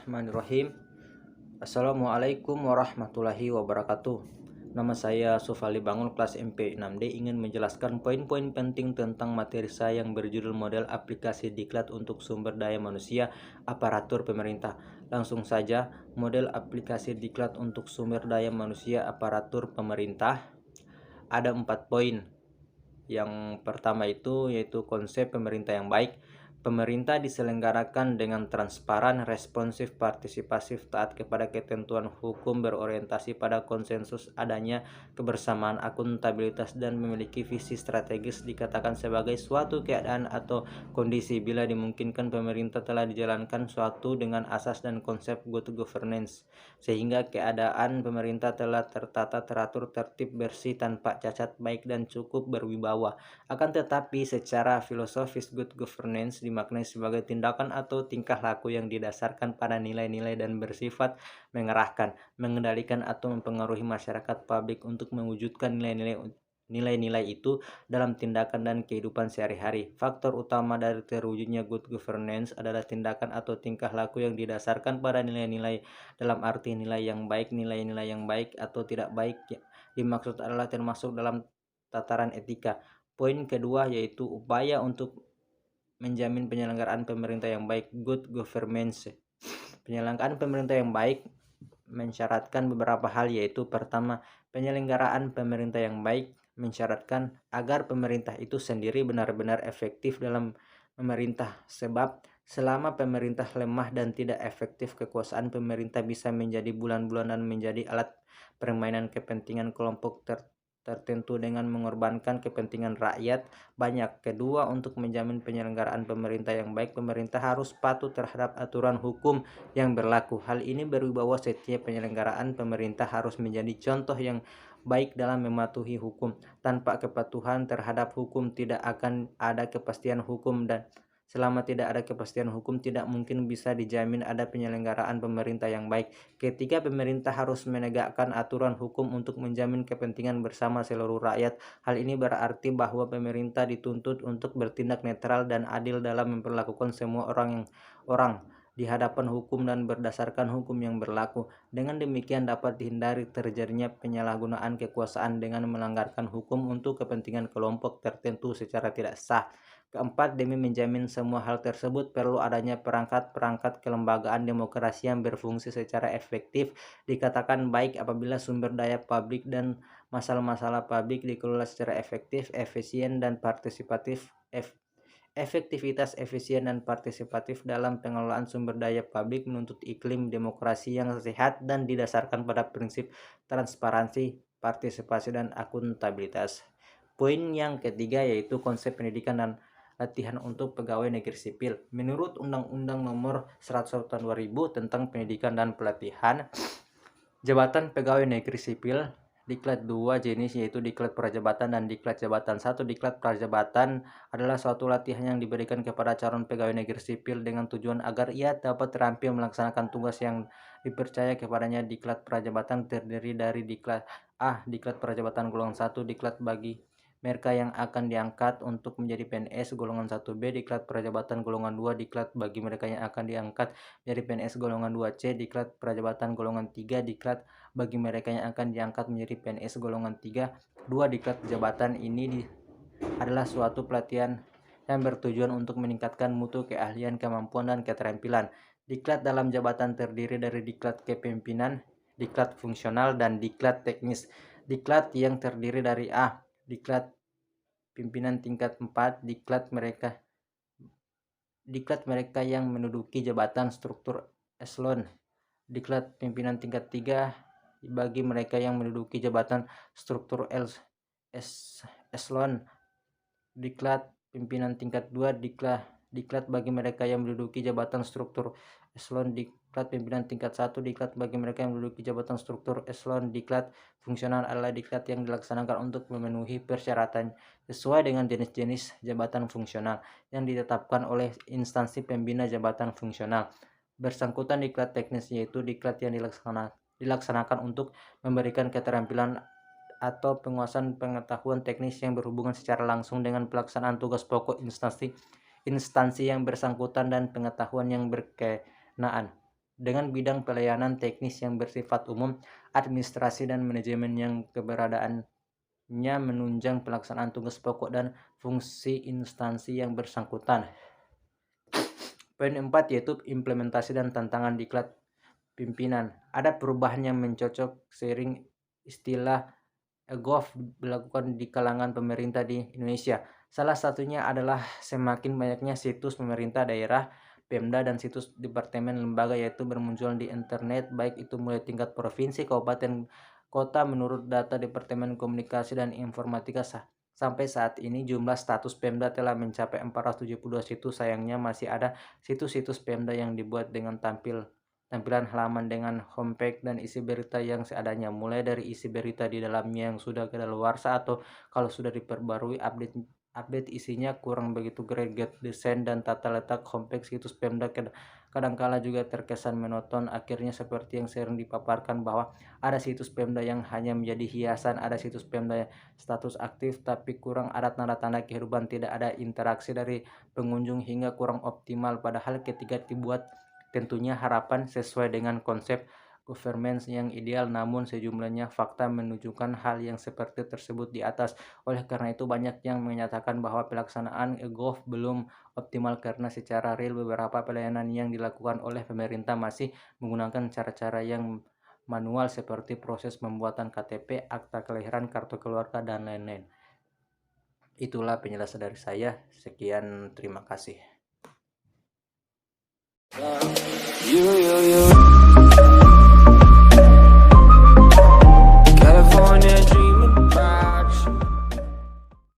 Bismillahirrahmanirrahim. Assalamualaikum warahmatullahi wabarakatuh. Nama saya Sufali Bangun, kelas MP 6D, ingin menjelaskan poin-poin penting tentang materi saya yang berjudul model aplikasi diklat untuk sumber daya manusia aparatur pemerintah. Langsung saja, model aplikasi diklat untuk sumber daya manusia aparatur pemerintah ada 4 poin. Yang pertama yaitu konsep pemerintah yang baik. Pemerintah diselenggarakan dengan transparan, responsif, partisipasif, taat kepada ketentuan hukum, berorientasi pada konsensus, adanya kebersamaan, akuntabilitas, dan memiliki visi strategis. Dikatakan sebagai suatu keadaan atau kondisi bila dimungkinkan pemerintah telah dijalankan suatu dengan asas dan konsep good governance, sehingga keadaan pemerintah telah tertata, teratur, tertib, bersih, tanpa cacat, baik, dan cukup berwibawa. Akan tetapi secara filosofis good governance dimaknai sebagai tindakan atau tingkah laku yang didasarkan pada nilai-nilai dan bersifat mengarahkan, mengendalikan, atau mempengaruhi masyarakat publik untuk mewujudkan nilai-nilai itu dalam tindakan dan kehidupan sehari-hari. Faktor utama dari terwujudnya good governance adalah tindakan atau tingkah laku yang didasarkan pada nilai-nilai, dalam arti nilai yang baik. Nilai-nilai yang baik atau tidak baik dimaksud adalah termasuk dalam tataran etika. Poin kedua yaitu upaya untuk menjamin penyelenggaraan pemerintah yang baik, good governance. Penyelenggaraan pemerintah yang baik mensyaratkan beberapa hal, yaitu pertama, penyelenggaraan pemerintah yang baik mensyaratkan agar pemerintah itu sendiri benar-benar efektif dalam memerintah, sebab selama pemerintah lemah dan tidak efektif, kekuasaan pemerintah bisa menjadi bulan-bulanan menjadi alat permainan kepentingan kelompok tertentu dengan mengorbankan kepentingan rakyat banyak. Kedua, untuk menjamin penyelenggaraan pemerintah yang baik, pemerintah harus patuh terhadap aturan hukum yang berlaku. Hal ini berwibawa setiap penyelenggaraan pemerintah harus menjadi contoh yang baik dalam mematuhi hukum. Tanpa kepatuhan terhadap hukum tidak akan ada kepastian hukum, dan selama tidak ada kepastian hukum, tidak mungkin bisa dijamin ada penyelenggaraan pemerintah yang baik. Ketiga, pemerintah harus menegakkan aturan hukum untuk menjamin kepentingan bersama seluruh rakyat. Hal ini berarti bahwa pemerintah dituntut untuk bertindak netral dan adil dalam memperlakukan semua orang di hadapan hukum dan berdasarkan hukum yang berlaku. Dengan demikian dapat dihindari terjadinya penyalahgunaan kekuasaan dengan melanggarkan hukum untuk kepentingan kelompok tertentu secara tidak sah. Keempat, demi menjamin semua hal tersebut perlu adanya perangkat-perangkat kelembagaan demokrasi yang berfungsi secara efektif. Dikatakan baik apabila sumber daya publik dan masalah-masalah publik dikelola secara efektif, efisien, dan partisipatif. Efektivitas, efisien, dan partisipatif dalam pengelolaan sumber daya publik menuntut iklim demokrasi yang sehat dan didasarkan pada prinsip transparansi, partisipasi, dan akuntabilitas. Poin yang ketiga yaitu konsep pendidikan dan latihan untuk pegawai negeri sipil. Menurut Undang-Undang Nomor 101 Tahun 2000 tentang Pendidikan dan Pelatihan, jabatan pegawai negeri sipil diklat 2 jenis, yaitu diklat prajabatan dan diklat jabatan. 1. Diklat prajabatan adalah suatu latihan yang diberikan kepada calon pegawai negeri sipil dengan tujuan agar ia dapat terampil melaksanakan tugas yang dipercaya kepadanya. Diklat prajabatan terdiri dari diklat A. Diklat prajabatan golongan 1, diklat bagi mereka yang akan diangkat untuk menjadi PNS golongan 1B. Diklat prajabatan golongan 2, diklat bagi mereka yang akan diangkat menjadi PNS golongan 2C. Diklat prajabatan golongan 3, diklat bagi mereka yang akan diangkat menjadi PNS golongan 3. 2. Diklat jabatan ini adalah suatu pelatihan yang bertujuan untuk meningkatkan mutu keahlian, kemampuan, dan keterampilan. Diklat dalam jabatan terdiri dari diklat kepemimpinan, diklat fungsional, dan diklat teknis. Diklat yang terdiri dari A. Diklat pimpinan tingkat 4, diklat mereka yang menduduki jabatan struktur eselon. Diklat pimpinan tingkat 3 bagi mereka yang menduduki jabatan struktur eselon. Diklat pimpinan tingkat 2, diklat bagi mereka yang menduduki jabatan struktur eselon. Diklat pimpinan tingkat 1, diklat bagi mereka yang menduduki jabatan struktur eselon. Diklat fungsional adalah diklat yang dilaksanakan untuk memenuhi persyaratan sesuai dengan jenis-jenis jabatan fungsional yang ditetapkan oleh instansi pembina jabatan fungsional. Bersangkutan diklat teknis yaitu diklat yang dilaksanakan untuk memberikan keterampilan atau penguasaan pengetahuan teknis yang berhubungan secara langsung dengan pelaksanaan tugas pokok instansi yang bersangkutan dan pengetahuan yang berkenaan. dengan bidang pelayanan teknis yang bersifat umum, administrasi dan manajemen yang keberadaannya menunjang pelaksanaan tugas pokok dan fungsi instansi yang bersangkutan. Poin 4 yaitu implementasi dan tantangan diklat pimpinan. Ada perubahan yang mencocok seiring istilah GOV dilakukan di kalangan pemerintah di Indonesia. Salah satunya adalah semakin banyaknya situs pemerintah daerah, Pemda, dan situs departemen lembaga yaitu bermunculan di internet, baik itu mulai tingkat provinsi, kabupaten, kota. Menurut data Departemen Komunikasi dan Informatika, sampai saat ini jumlah status Pemda telah mencapai 472 situs. Sayangnya masih ada situs-situs Pemda yang dibuat dengan tampilan halaman dengan homepage dan isi berita yang seadanya, mulai dari isi berita di dalamnya yang sudah kadaluarsa atau kalau sudah diperbarui update isinya kurang begitu greget. Desain dan tata letak homepage situs Pemda kadangkala juga terkesan monoton. Akhirnya seperti yang sering dipaparkan bahwa ada situs Pemda yang hanya menjadi hiasan, ada situs Pemda status aktif tapi kurang ada tanda-tanda kehidupan, tidak ada interaksi dari pengunjung hingga kurang optimal. Padahal ketika dibuat tentunya harapan sesuai dengan konsep governance yang ideal, namun sejumlahnya fakta menunjukkan hal yang seperti tersebut di atas. Oleh karena itu banyak yang menyatakan bahwa pelaksanaan e-gov belum optimal karena secara real beberapa pelayanan yang dilakukan oleh pemerintah masih menggunakan cara-cara yang manual seperti proses pembuatan KTP, akta kelahiran, kartu keluarga, dan lain-lain. Itulah penjelasan dari saya. Sekian, terima kasih.